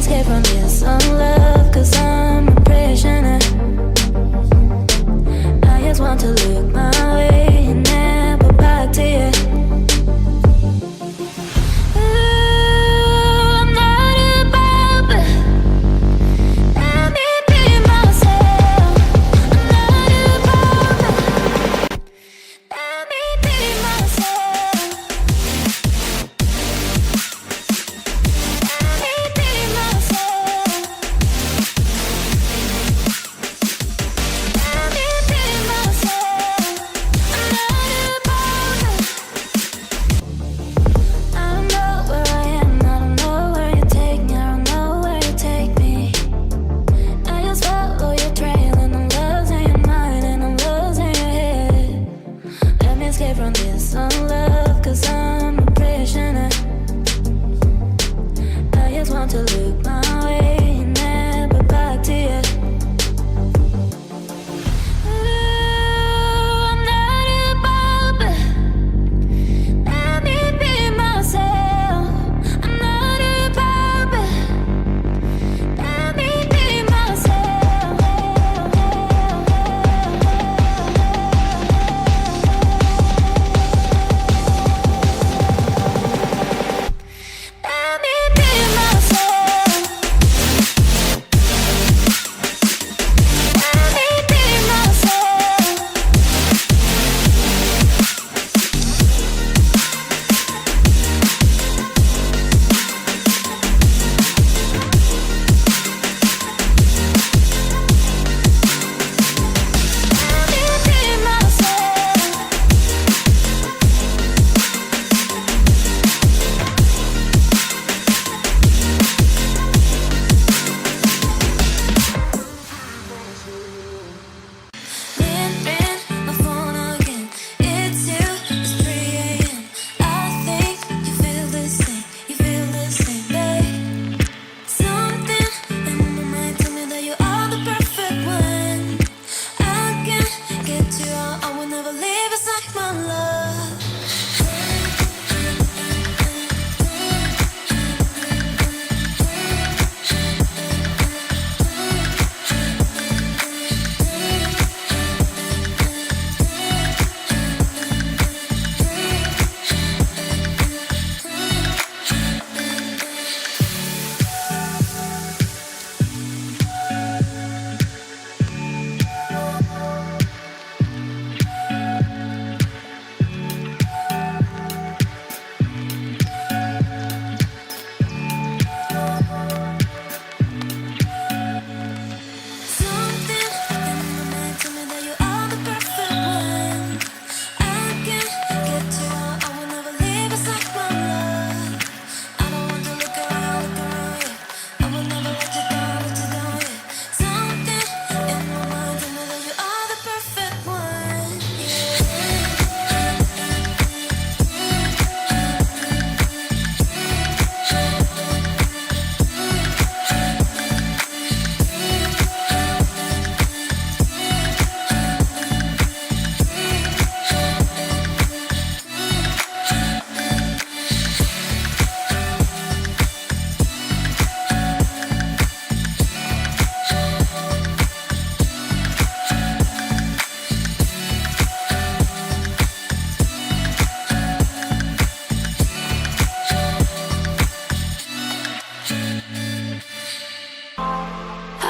escape from this unlove, 'cause I'm a prisoner. I just want to look my way and never back to you.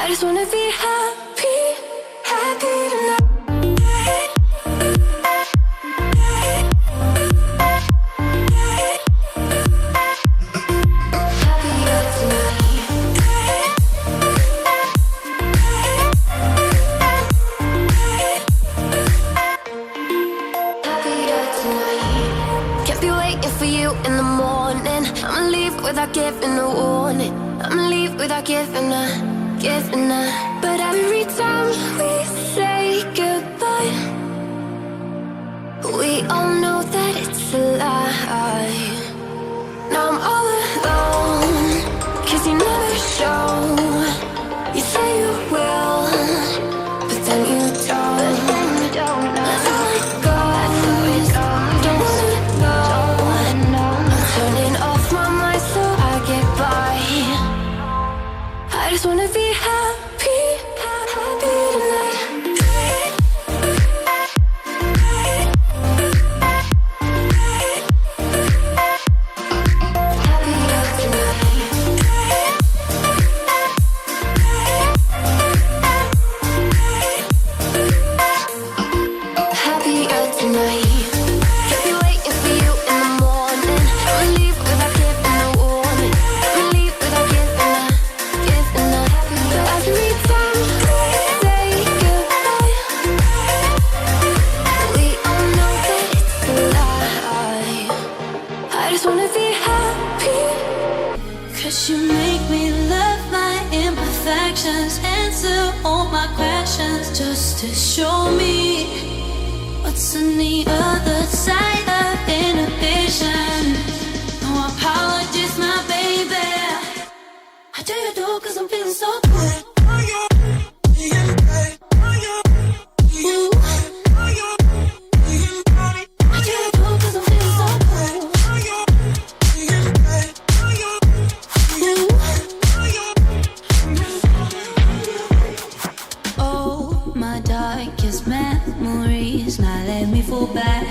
I just wanna be happy, happy tonight. Can't be waiting for you in the morning. I'ma leave without giving a warning. I'ma leave without giving a But every time we say goodbye, we all know that it's a lie. Now I'm all alone, 'cause you never show. You say you will, but then you don't. Let's let it go. Don't wanna know. I'm turning off my mind so I get by. just wanna be happy, happy tonight. Happier tonight. Keep me waiting for you in the morning. I'ma leave without giving a warning. I'ma leave without giving a. So every time we say goodbye, we all know that it's a lie. I just wanna be happy. 'Cause you make me love my imperfections, answer all my questions just to show me what's on the other side of inhibition. No apologies, my baby. I do you do 'cause I'm feeling so good. Ooh. I do you do 'cause I'm feeling so good. Oh, my darkest memories now let me fall back.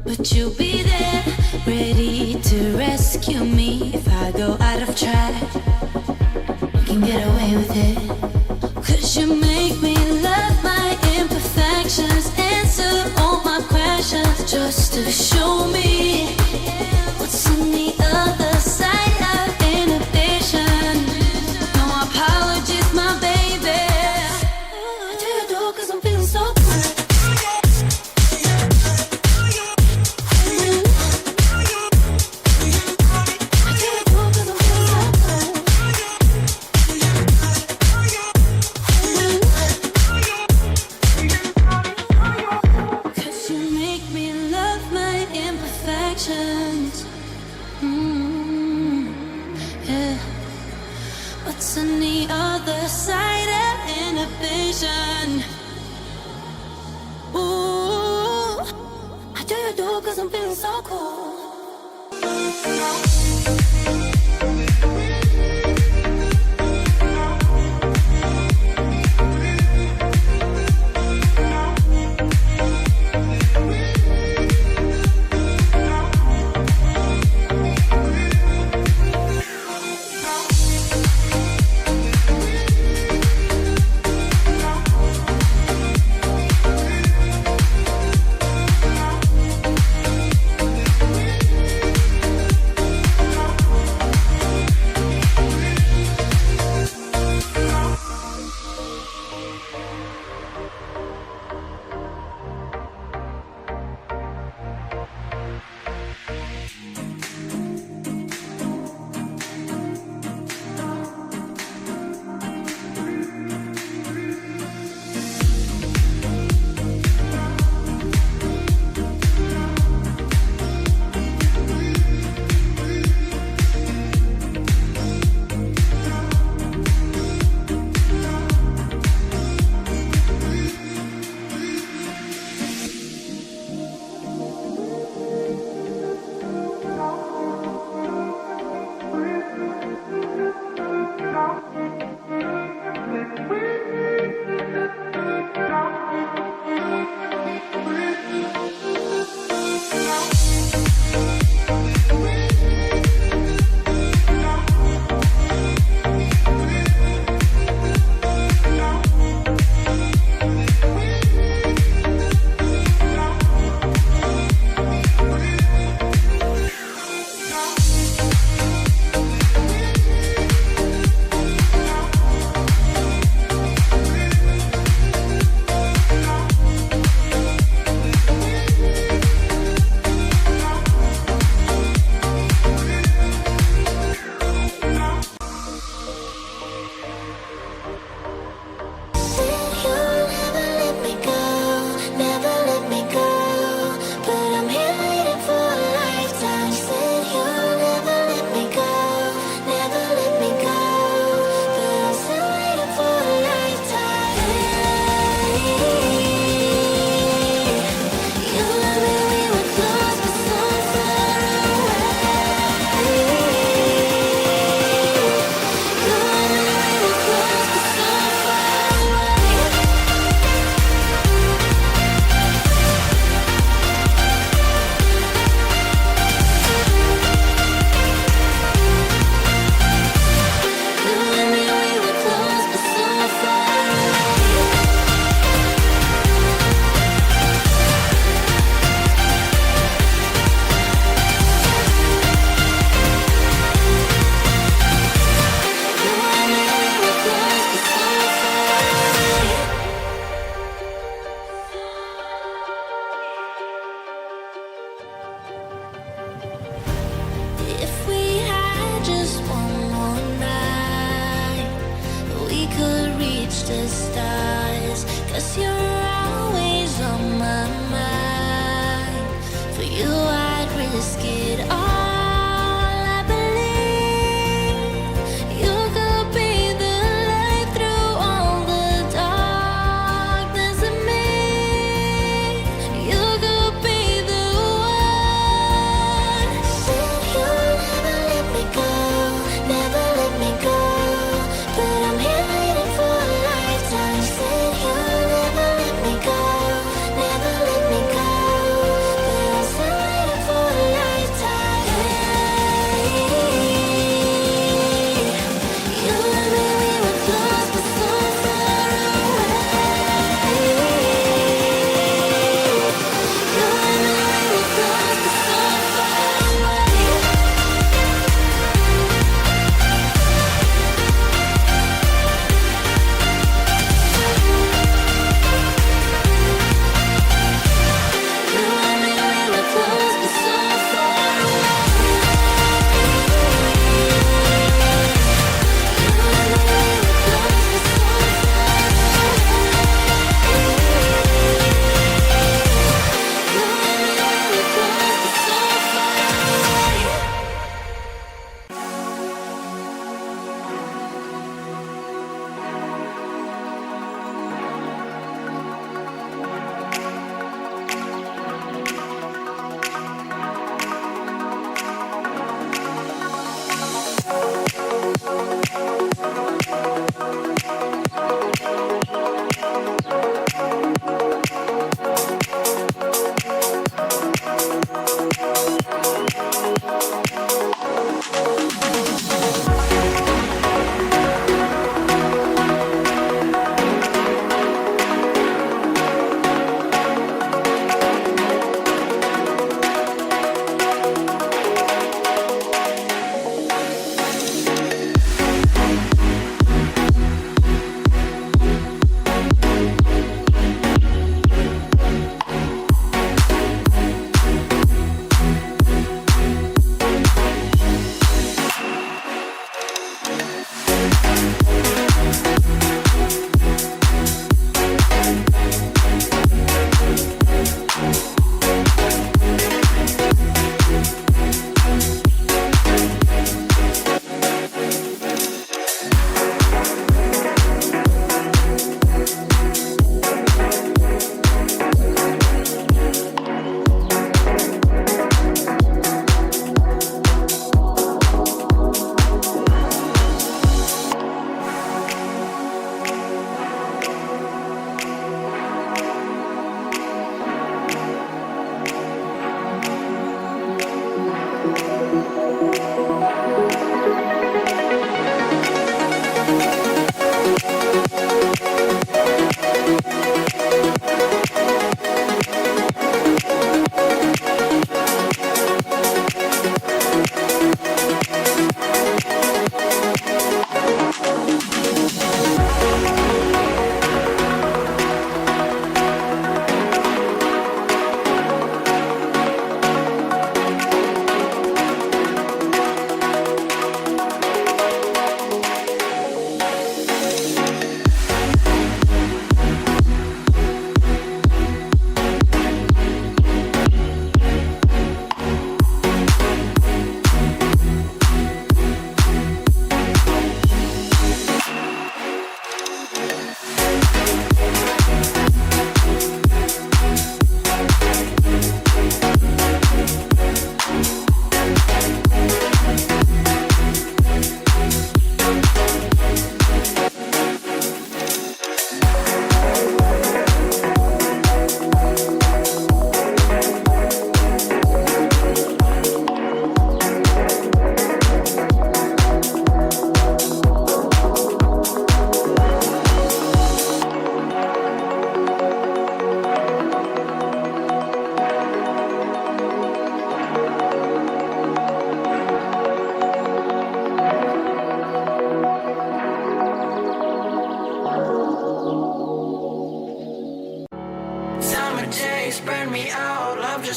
But you'll be there, ready to rescue me if I go out of track. You can get away with it. 'Cause you make me love my imperfections, answer all my questions just to show me what's on the other side of inhibition. No apologies, my baby. I do you do 'cause I'm feeling so good. I do you do 'cause I'm feeling so good. 'Cause you make me love my imperfections. Yeah. What's on the other side of inhibition? Ooh, I do you do 'cause I'm feeling so cool.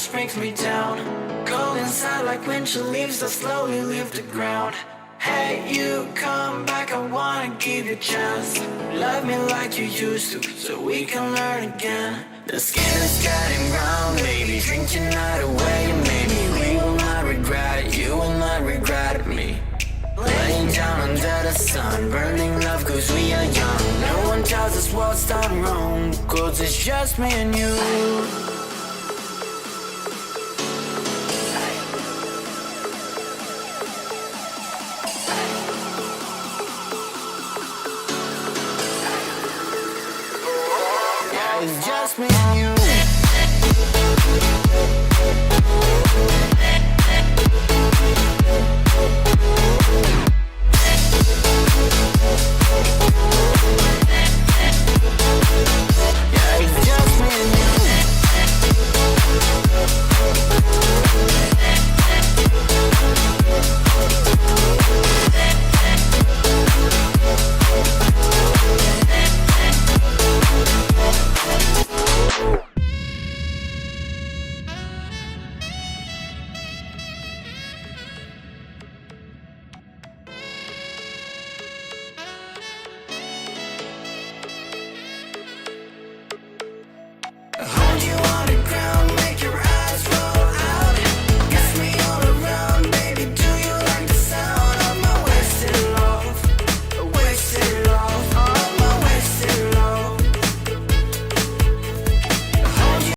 just brings me down. Go inside like winter leaves that slowly leave the ground. Hey, you come back, I wanna give you a chance. Love me like you used to, so we can learn again. The skin is getting brown, baby, drink your night away. Maybe we will not regret it, you will not regret me. Laying down under the sun, burning love cause we are young. No one tells us what's done wrong, cause it's just me and you.